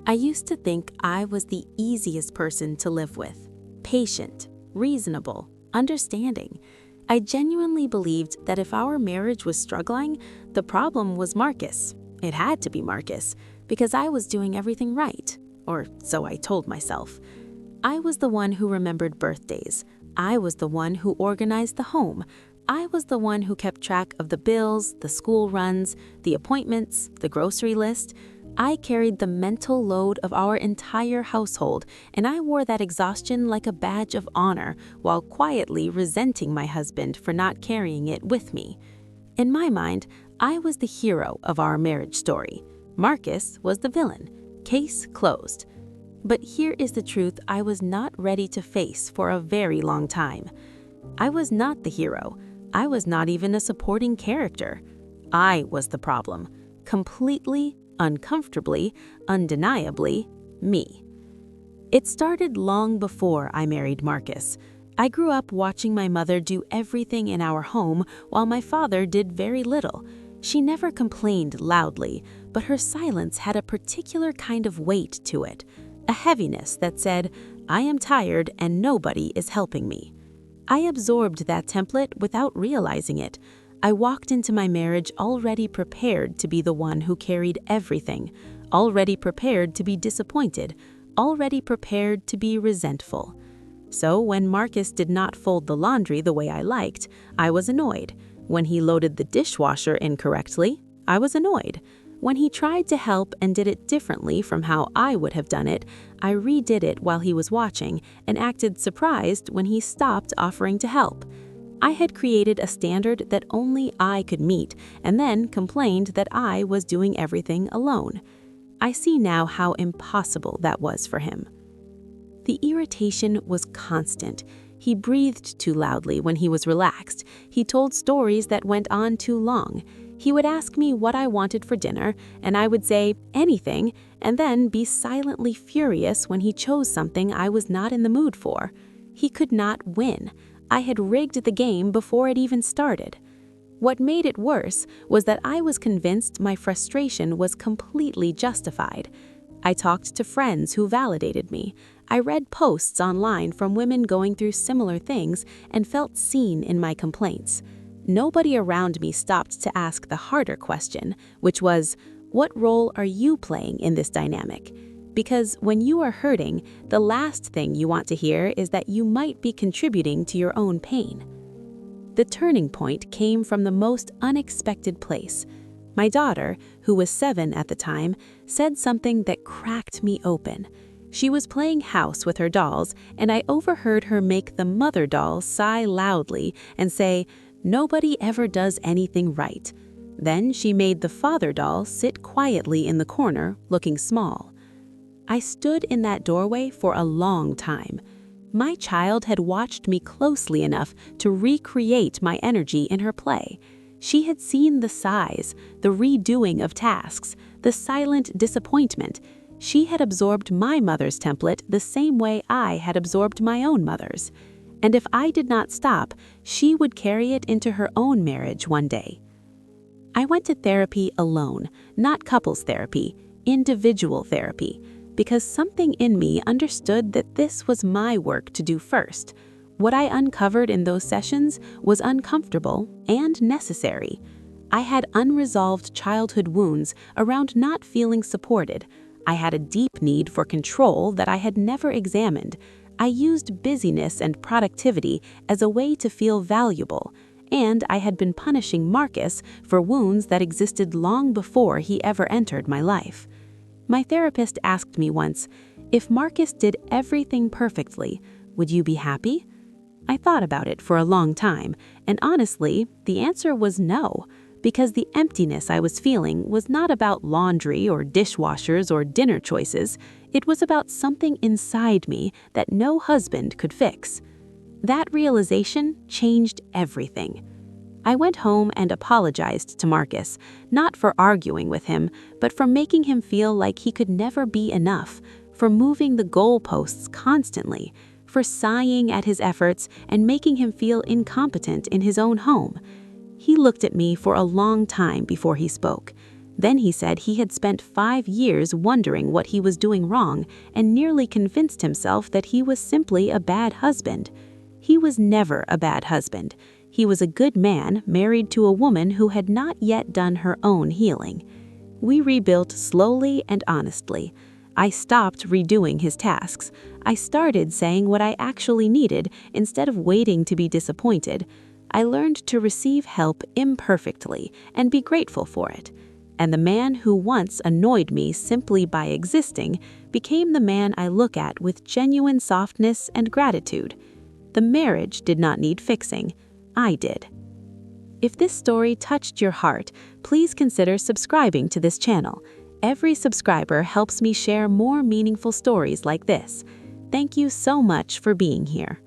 I used to think I was the easiest person to live with. Patient, reasonable, understanding. I genuinely believed that if our marriage was struggling, the problem was Marcus. It had to be Marcus, because I was doing everything right. Or so I told myself. I was the one who remembered birthdays. I was the one who organized the home. I was the one who kept track of the bills, the school runs, the appointments, the grocery list. I carried the mental load of our entire household, and I wore that exhaustion like a badge of honor while quietly resenting my husband for not carrying it with me. In my mind, I was the hero of our marriage story. Marcus was the villain. Case closed. But here is the truth I was not ready to face for a very long time. I was not the hero. I was not even a supporting character. I was the problem. Completely, uncomfortably, undeniably, me. It started long before I married Marcus. I grew up watching my mother do everything in our home while my father did very little. She never complained loudly, but her silence had a particular kind of weight to it, a heaviness that said, "I am tired and nobody is helping me." I absorbed that template without realizing it. I walked into my marriage already prepared to be the one who carried everything, already prepared to be disappointed, already prepared to be resentful. So when Marcus did not fold the laundry the way I liked, I was annoyed. When he loaded the dishwasher incorrectly, I was annoyed. When he tried to help and did it differently from how I would have done it, I redid it while he was watching and acted surprised when he stopped offering to help. I had created a standard that only I could meet and then complained that I was doing everything alone. I see now how impossible that was for him. The irritation was constant. He breathed too loudly when he was relaxed. He told stories that went on too long. He would ask me what I wanted for dinner, and I would say, anything, and then be silently furious when he chose something I was not in the mood for. He could not win. I had rigged the game before it even started. What made it worse was that I was convinced my frustration was completely justified. I talked to friends who validated me. I read posts online from women going through similar things and felt seen in my complaints. Nobody around me stopped to ask the harder question, which was, what role are you playing in this dynamic? Because when you are hurting, the last thing you want to hear is that you might be contributing to your own pain. The turning point came from the most unexpected place. My daughter, who was 7 at the time, said something that cracked me open. She was playing house with her dolls, and I overheard her make the mother doll sigh loudly and say, "Nobody ever does anything right." Then she made the father doll sit quietly in the corner, looking small. I stood in that doorway for a long time. My child had watched me closely enough to recreate my energy in her play. She had seen the sighs, the redoing of tasks, the silent disappointment. She had absorbed my mother's template the same way I had absorbed my own mother's. And if I did not stop, she would carry it into her own marriage one day. I went to therapy alone, not couples therapy, individual therapy, because something in me understood that this was my work to do first. What I uncovered in those sessions was uncomfortable and necessary. I had unresolved childhood wounds around not feeling supported. I had a deep need for control that I had never examined. I used busyness and productivity as a way to feel valuable, and I had been punishing Marcus for wounds that existed long before he ever entered my life. My therapist asked me once, if Marcus did everything perfectly, would you be happy? I thought about it for a long time, and honestly, the answer was no, because the emptiness I was feeling was not about laundry or dishwashers or dinner choices. It was about something inside me that no husband could fix. That realization changed everything. I went home and apologized to Marcus, not for arguing with him, but for making him feel like he could never be enough, for moving the goalposts constantly, for sighing at his efforts and making him feel incompetent in his own home. He looked at me for a long time before he spoke. Then he said he had spent 5 years wondering what he was doing wrong and nearly convinced himself that he was simply a bad husband. He was never a bad husband. He was a good man married to a woman who had not yet done her own healing. We rebuilt slowly and honestly. I stopped redoing his tasks. I started saying what I actually needed instead of waiting to be disappointed. I learned to receive help imperfectly and be grateful for it. And the man who once annoyed me simply by existing became the man I look at with genuine softness and gratitude. The marriage did not need fixing. I did. If this story touched your heart, please consider subscribing to this channel. Every subscriber helps me share more meaningful stories like this. Thank you so much for being here.